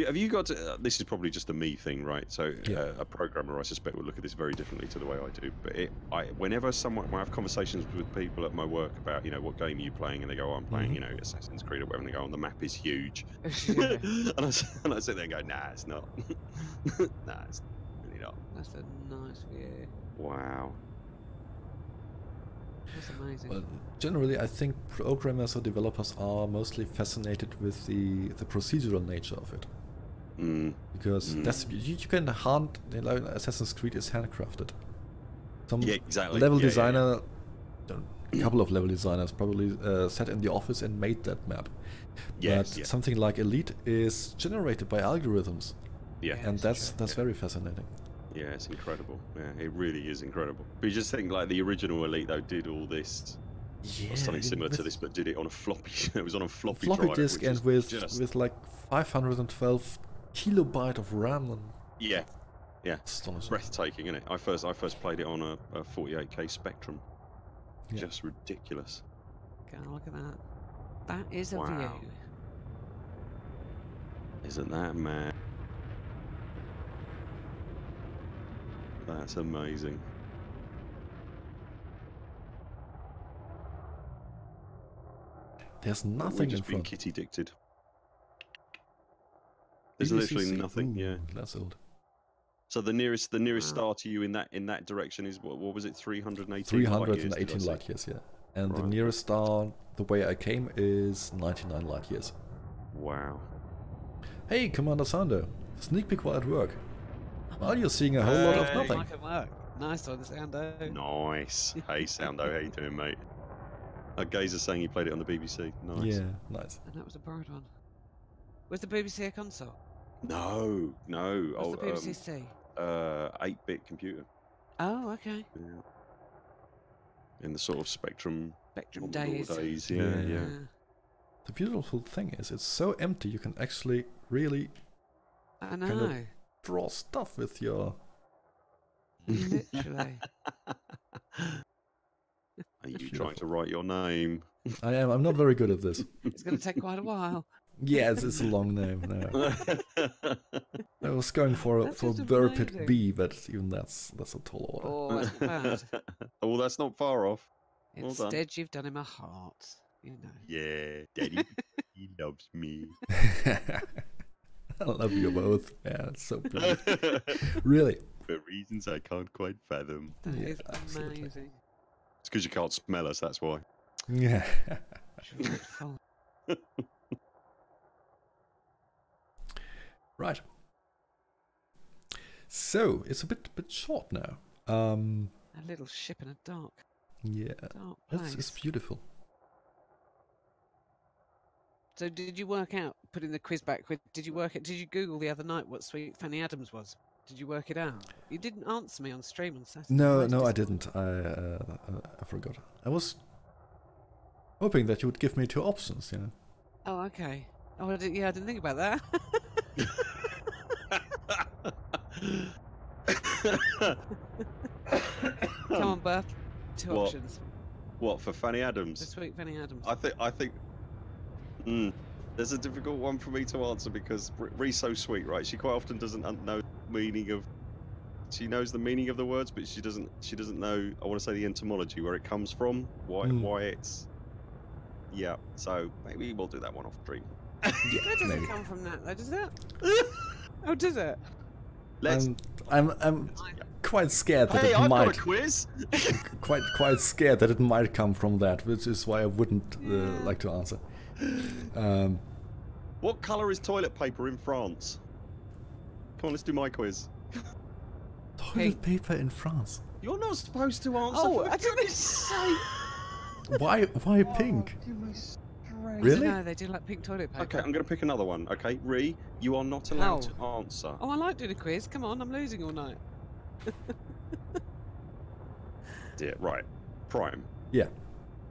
Have you got to, this is probably just a me thing, right? So a programmer, I suspect, will look at this very differently to the way I do. But whenever when I have conversations with people at my work about, what game are you playing, and they go, oh, I'm playing, Assassin's Creed or whatever, and they go, oh, the map is huge. and I sit there and go, nah, it's not. Nah, it's really not. That's a nice view. Wow. That's amazing. Well, generally, I think programmers or developers are mostly fascinated with the procedural nature of it. Because that's you can hand Assassin's Creed is handcrafted. Some level designer, a couple of level designers probably sat in the office and made that map. But something like Elite is generated by algorithms. Yeah, and that's very fascinating. Yeah, it's incredible. Yeah, it really is incredible. But you just think, like, the original Elite, though, did all this, or something similar to this, but did it on a floppy. It was on a floppy disk and with like 512 kilobyte of RAM. And yeah, astonishing. Breathtaking, isn't it? I first played it on a 48K Spectrum. Yeah. Just ridiculous. God, look at that. That is a view. Isn't that mad? That's amazing. There's nothing We've just been kitty dicted. There's literally nothing. Ooh, that's old. So the nearest star to you in that direction is what was it? 318. 318 light years, yeah. And the nearest star, the way I came, is 99 light years. Wow. Hey, Commander Sando. Sneak peek while at work. Well, you're seeing a whole lot of nothing. Nice one, Soundo. Nice. Hey, Soundo, how you doing, mate? Gazer saying he played it on the BBC. Nice. Yeah, nice. And that was a broad one. Was the BBC a console? No. What's the BBC C? 8-bit computer. Oh, okay. Yeah. In the sort of Spectrum days. Yeah. The beautiful thing is, it's so empty you can actually really kind of draw stuff with your... Literally. Are you trying to write your name? I am. I'm not very good at this. It's going to take quite a while. Yes, it's a long name now. I was going for Burpit B, but even that's a tall order. Oh, that's bad. Oh, that's not far off. Instead, you've done him a heart. Yeah, Daddy, he loves me. I love you both. Yeah, it's so beautiful. Really. For reasons I can't quite fathom. That is absolutely. Amazing. It's because you can't smell us, that's why. Yeah. Right. So it's a bit short now. A little ship in a dark. Yeah. Dark place. It's beautiful. So did you work out putting the quiz back? Did you Google the other night what Sweet Fanny Adams was? Did you work it out? You didn't answer me on stream on Saturday. No, I didn't. I forgot. I was hoping that you would give me 2 options, you know. Oh, okay. Oh, I didn't think about that. Come on, Burr. Two options. What, for Fanny Adams? The sweet Fanny Adams. I think. There's a difficult one for me to answer because Rhee's so sweet, right? She quite often doesn't know the meaning of. She knows the meaning of the words, but she doesn't know. I want to say the etymology, where it comes from, why it's. Yeah, so maybe we'll do that one off stream. Yeah, it doesn't come from that, though, does it? Oh, does it? I'm quite scared that it might. Got a quiz. quite scared that it might come from that, which is why I wouldn't like to answer. What colour is toilet paper in France? Come on, let's do my quiz. Toilet paper in France. You're not supposed to answer. Oh, for I didn't say. Why pink? Really? No, they do like pink toilet paper. Okay, I'm going to pick another one. Okay, Rhee, you are not allowed to answer. Oh, I like doing a quiz. Come on, I'm losing all night. Yeah, right. Prime. Yeah.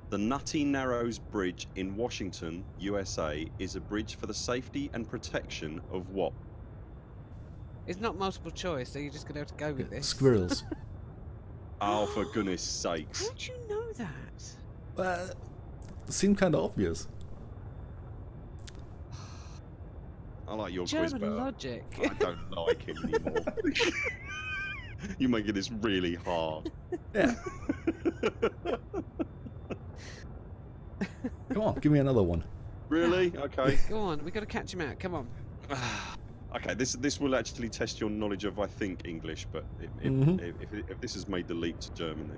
The Nutty Narrows Bridge in Washington, USA, is a bridge for the safety and protection of what? It's not multiple choice, so you're just going to have to go with this. Squirrels. Oh, for goodness sakes. How'd you know that? Well, it seemed kind of obvious. I like your German quiz better. logic. I don't like him anymore. You're making this really hard. Yeah. Come on, give me another one. Really? Okay. Go on, we've got to catch him out. Come on. Okay, this will actually test your knowledge of, I think, English, but if this has made the leap to Germany,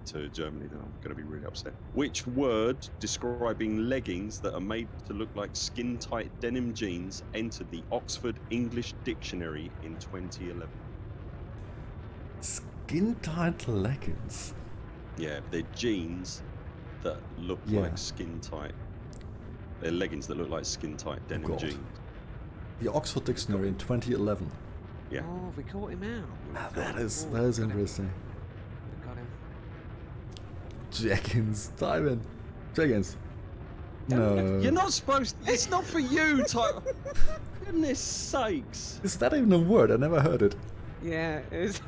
to Germany, then I'm going to be really upset. Which word describing leggings that are made to look like skin-tight denim jeans entered the Oxford English Dictionary in 2011? Skin-tight leggings? Yeah, they're jeans that look like skin-tight. They're leggings that look like skin-tight denim jeans. The Oxford Dictionary in 2011. Yeah. Oh, we caught him out. That is interesting. We got him. Jeggings, Simon. Jeggings. No. You're not supposed to, it's not for you, Tyler. Goodness sakes. Is that even a word? I never heard it. Yeah, it is.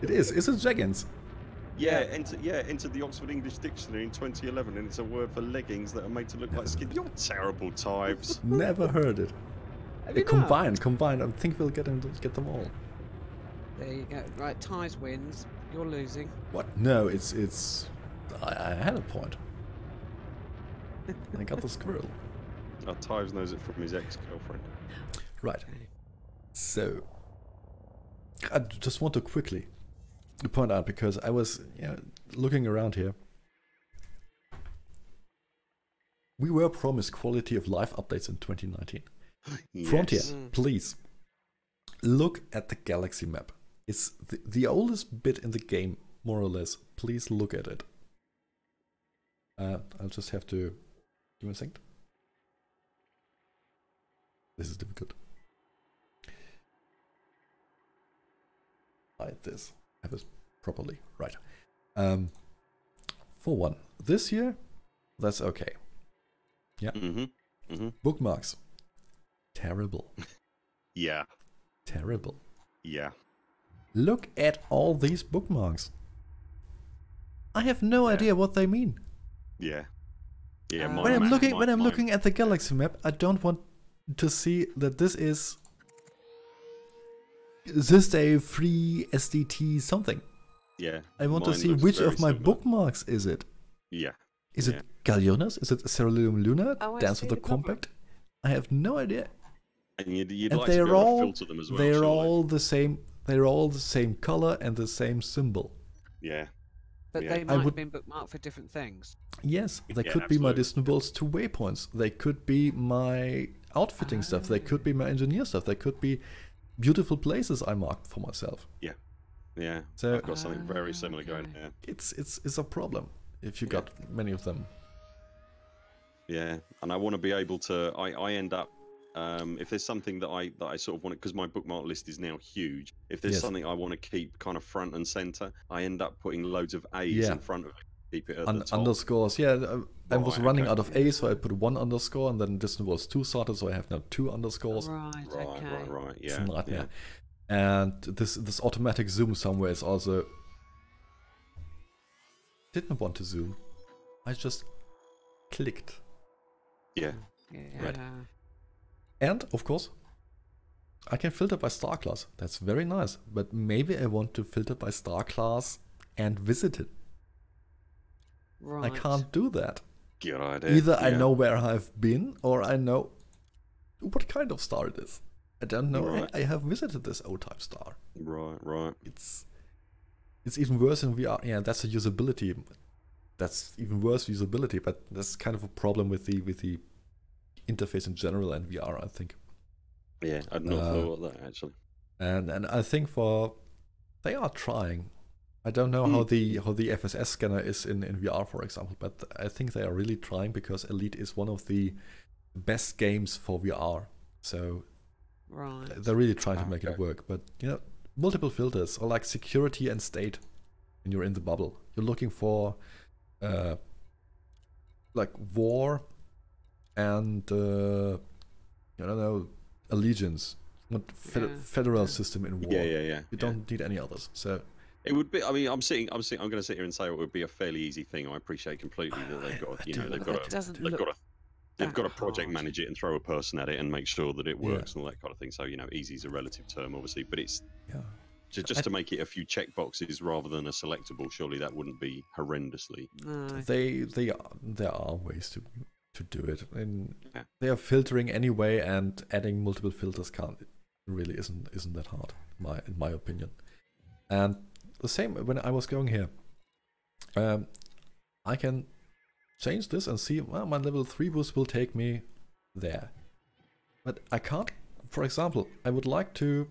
It is. Is it jeggings? Yeah, entered the Oxford English Dictionary in 2011, and it's a word for leggings that are made to look like skin. You're terrible, Tyves. Never heard it. Combined. I think we'll get them all. There you go. Right, Ties wins. You're losing. What? No, it's. I had a point. I got the squirrel. Oh, Tyves knows it from his ex-girlfriend. Right. So, I just want to quickly point out, because I was looking around here. We were promised quality of life updates in 2019. Yes. Frontier, please look at the galaxy map. It's the oldest bit in the game, more or less. Please look at it. I'll just have to give me a second. This is difficult. Like this. Have this properly. Right. For one, this year, that's okay. Yeah. Bookmarks. Terrible. Yeah. Terrible. Yeah. Look at all these bookmarks. I have no idea what they mean. Yeah. Yeah. When I'm looking at the galaxy map, I don't want to see that this is a free SDT something. Yeah. I want to see which of my bookmarks is it. Yeah. Is it Galionas? Is it Ceruleum Luna? Dance with the Compact? I have no idea. And you'd like to be able to filter them as well. They're all the same. They're all the same color and the same symbol. Yeah. But they might have been bookmarked for different things. Yes, they could be my Distant Balls 2 waypoints. They could be my outfitting stuff. They could be my engineer stuff. They could be beautiful places I marked for myself. Yeah. Yeah. So I've got something very similar going here. It's a problem if you got many of them. Yeah, and I want to be able to. I end up if there's something that I sort of want, because my bookmark list is now huge. If there's something I want to keep kind of front and center, I end up putting loads of A's in front of it. Keep it at the top. Underscores. Yeah, I was running out of A's, so I put one underscore, and then Distant Balls 2 started, so I have now 2 underscores. Right. Yeah. It's a nightmare. And this automatic zoom somewhere is also didn't want to zoom. I just clicked. Yeah. Right. And of course, I can filter by star class. That's very nice. But maybe I want to filter by star class and visited. Right. I can't do that. Good idea. Either I know where I've been, or I know what kind of star it is. I don't know. Right. I have visited this O-type star. Right. It's even worse in VR. Yeah, that's a usability. That's even worse usability. But that's kind of a problem with the interface in general and VR, I think. Yeah, I'd not thought of that actually. And I think they are trying. I don't know how the FSS scanner is in VR, for example, but I think they are really trying because Elite is one of the best games for VR. So they're really trying to make it work. But multiple filters, or like security and state when you're in the bubble. You're looking for like war and I don't know, allegiance. Federal system in war. Yeah. You don't need any others. So it would be. I mean, I'm going to sit here and say it would be a fairly easy thing. I appreciate completely that they've got to project manage it and throw a person at it and make sure that it works and all that kind of thing. So easy is a relative term, obviously, but it's just to make it a few checkboxes rather than a selectable. Surely that wouldn't be horrendously. There are ways to do it, and they are filtering anyway, and adding multiple filters really isn't that hard, in my opinion. And the same when I was going here, I can change this and see, well, my level 3 boost will take me there, but I can't. For example, I would like to.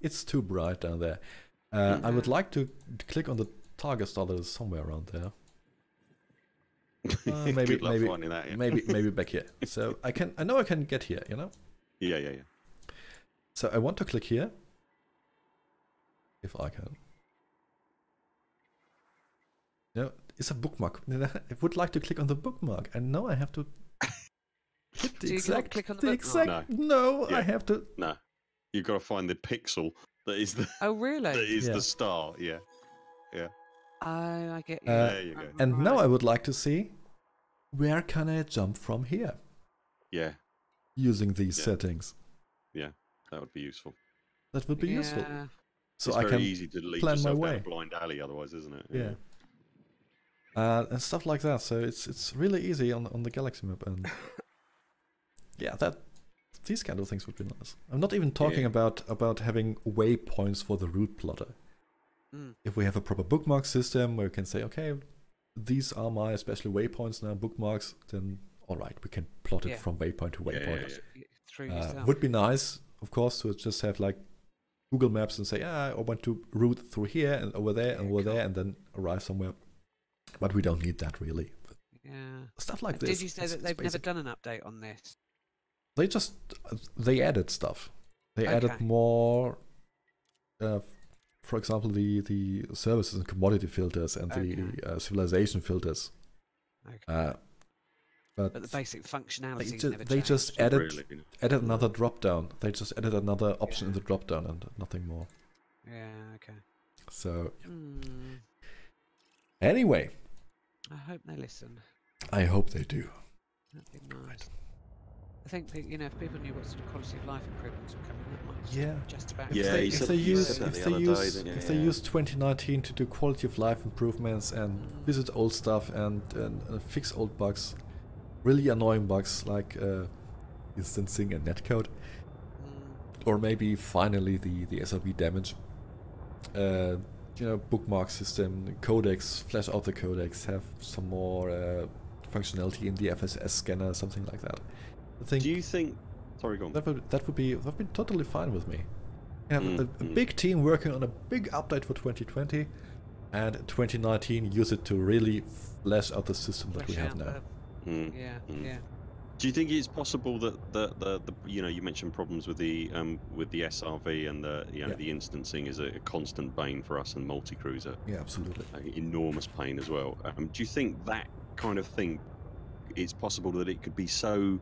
It's too bright down there. I would like to click on the target star that is somewhere around there. Maybe back here. So I know I can get here, Yeah. So I want to click here. If I can. It's a bookmark. I would like to click on the bookmark, and now I have to hit the exact click on the bookmark? No, I have to. No. You've got to find the pixel that is the really? That is the star, yeah. Oh, I get you. There you go. And now I would like to see, where can I jump from here? Yeah. Using these settings. Yeah, that would be useful. That would be useful. So it's I very can easy to lead plan yourself my way. down a blind alley otherwise, isn't it? Yeah. And stuff like that. So it's really easy on the Galaxy map, and these kind of things would be nice. I'm not even talking about having waypoints for the route plotter. If we have a proper bookmark system where we can say, okay, these are my special waypoints now, bookmarks, then all right, we can plot it from waypoint to waypoint. Would be nice, of course, to just have like Google Maps and say, I want to route through here and over there and over there, and then arrive somewhere. But we don't need that really. Stuff like this. Did you say that they've never done an update on this? They added stuff. They added more. For example, the services and commodity filters and the civilization filters. But the basic functionality they just added another drop down. They just added another option in the drop down and nothing more. So anyway, I hope they listen. I hope they do. That'd be nice. I think that, if people knew what sort of quality of life improvements were coming, that might just about. If they use 2019 to do quality of life improvements and visit old stuff and fix old bugs, really annoying bugs like instancing and netcode, or maybe finally the SLV damage. Bookmark system, codecs, flash out the codecs, have some more functionality in the FSS scanner, something like that. Do you think? Sorry, go on. That would be totally fine with me. Have a big team working on a big update for 2020, and 2019 use it to really flesh out the system that we have now. Do you think it's possible that the you mentioned problems with the SRV and the instancing is a constant bane for us and multi-cruiser? Yeah, absolutely. Enormous pain as well. Do you think that kind of thing, it's possible that it could be so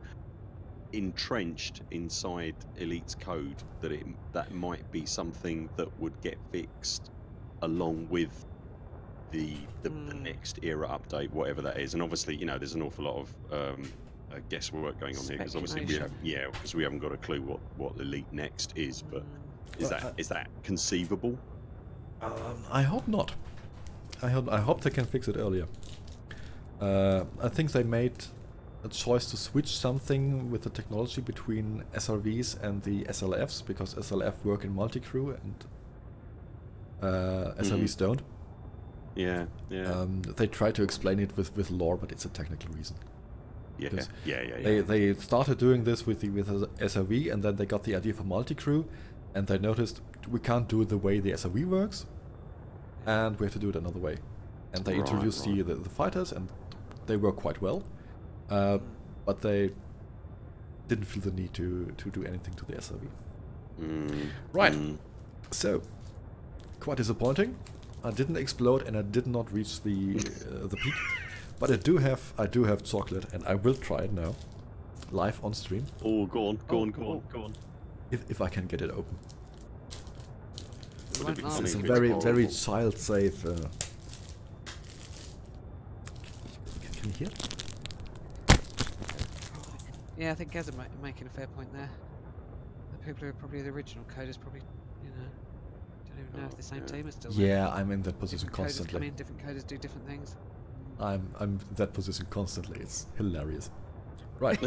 entrenched inside Elite's code that that might be something that would get fixed along with the next era update, whatever that is. And obviously, you know, there's an awful lot of guesswork going on here, because obviously we haven't got a clue what Elite Next is. But is that conceivable? I hope not. I hope they can fix it earlier. I think they made a choice to switch something with the technology between SRVs and the SLFs, because SLF work in multi-crew and SRVs don't. Yeah. They try to explain it with lore, but it's a technical reason. Yeah. They started doing this with SRV, and then they got the idea for multi-crew, and they noticed we can't do it the way the SRV works, and we have to do it another way. And they introduced the fighters, and they work quite well, but they didn't feel the need to do anything to the SRV. Right. So, quite disappointing. I didn't explode, and I did not reach the peak. But I do have chocolate, and I will try it now, live on stream. Oh, go on. If I can get it open. It's a very child safe. Can you hear? Yeah, I think Gaz are making a fair point there. The people who are probably the original coders probably, you know, don't even know if the same team is still there. Yeah, I'm in that position Different constantly. Coders come in, different coders do different things. I'm in that position constantly. It's hilarious. Right.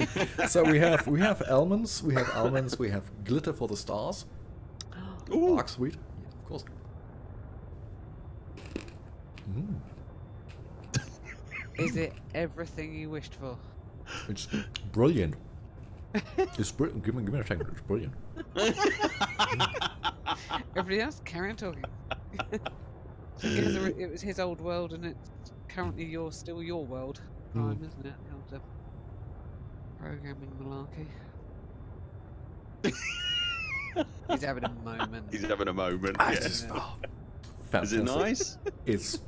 So we have almonds, we have glitter for the stars. Dark sweet, yeah, of course. Is it everything you wished for? It's brilliant. Give me a second. It's brilliant. Everybody else, carry on talking. So it was his old world, and it's currently still your world, Prime, isn't it? The old, programming malarkey. He's having a moment. Fantastic. Is it nice? It's.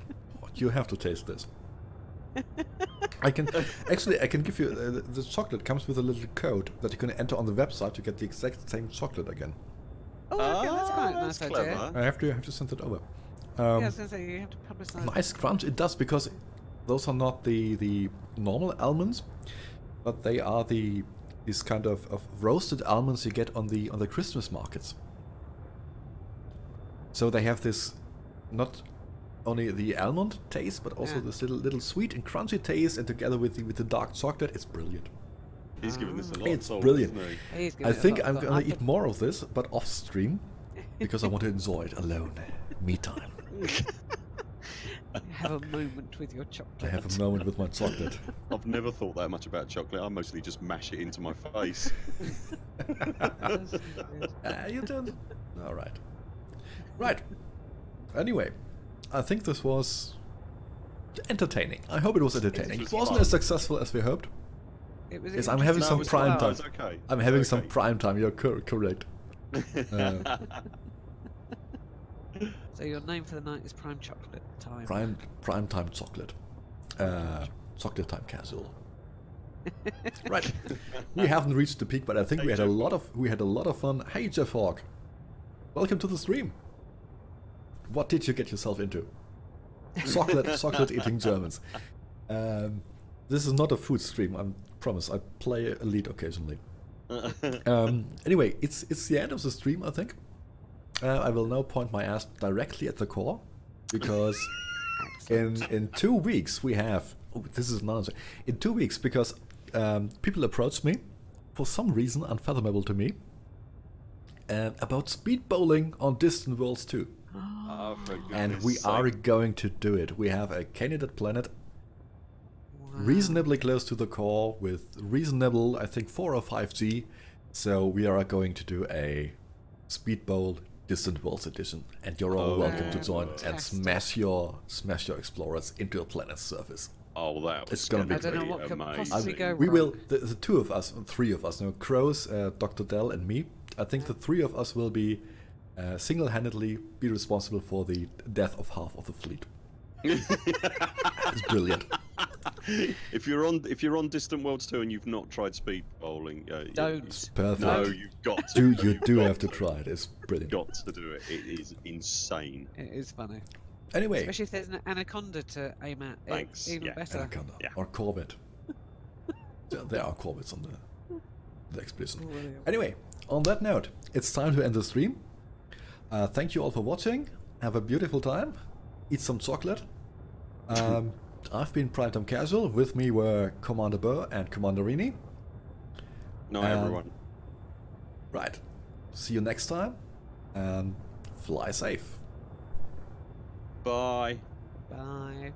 You have to taste this. I can give you the chocolate comes with a little code that you can enter on the website to get the exact same chocolate again. Oh, okay, that's quite a nice idea. I have to send it over. Yeah, I was going to say, you have to publicize. Nice crunch. It does, because those are not the normal almonds, but they are these kind of roasted almonds you get on the Christmas markets. So they have this not only the almond taste, but also this little sweet and crunchy taste, and together with the dark chocolate, it's brilliant. He's giving this a lot. It's brilliant. I think I'm gonna eat to... more of this, but off stream, because I want to enjoy it alone. Me time. Have a moment with your chocolate. I have a moment with my chocolate. I've never thought that much about chocolate. I mostly just mash it into my face. You don't. All right. Right. Anyway, I think this was entertaining. I hope it was entertaining. It wasn't as successful as we hoped. Yes, I'm having some prime time. Okay. I'm having some prime time. You're correct. So your name for the night is Prime Chocolate Time. Prime time chocolate. Chocolate time casual. Right. We haven't reached the peak, but I think we had a lot of fun. Hey Jeff Hawk. Welcome to the stream. What did you get yourself into? Chocolate eating Germans. This is not a food stream, I promise. I play Elite occasionally. Anyway, it's the end of the stream, I think. I will now point my ass directly at the core, because in 2 weeks we have. Oh, this is another. In 2 weeks, because people approached me for some reason unfathomable to me about speed bowling on Distant Worlds 2. Oh, and we are going to do it. We have a candidate planet reasonably close to the core with reasonable, I think, 4 or 5G. So we are going to do a speed bowl Distant Worlds edition, and you're all welcome to join and smash your explorers into a planet's surface. Oh, that was it's gonna be I don't know what could possibly go wrong. We will. The two of us, 3 of us, Crows, Dr. Dell, and me. I think the 3 of us will be single-handedly be responsible for the death of half of the fleet. It's brilliant. If you're on Distant Worlds 2 and you've not tried speed bowling, Don't. Perfect. No, you've got to. You do have to try it. It's brilliant. Got to do it. It is insane. It is funny. Anyway, Especially if there's an anaconda to aim at. Thanks, It's even yeah. better. Anaconda Yeah. or Corvette. There are Corvettes on the expedition. Brilliant. Anyway, on that note, it's time to end the stream. Thank you all for watching. Have a beautiful time. Eat some chocolate. I've been Primetime Casual. With me were Commander Buur and Commander Rheeney. Night, everyone. Right. See you next time. And fly safe. Bye. Bye.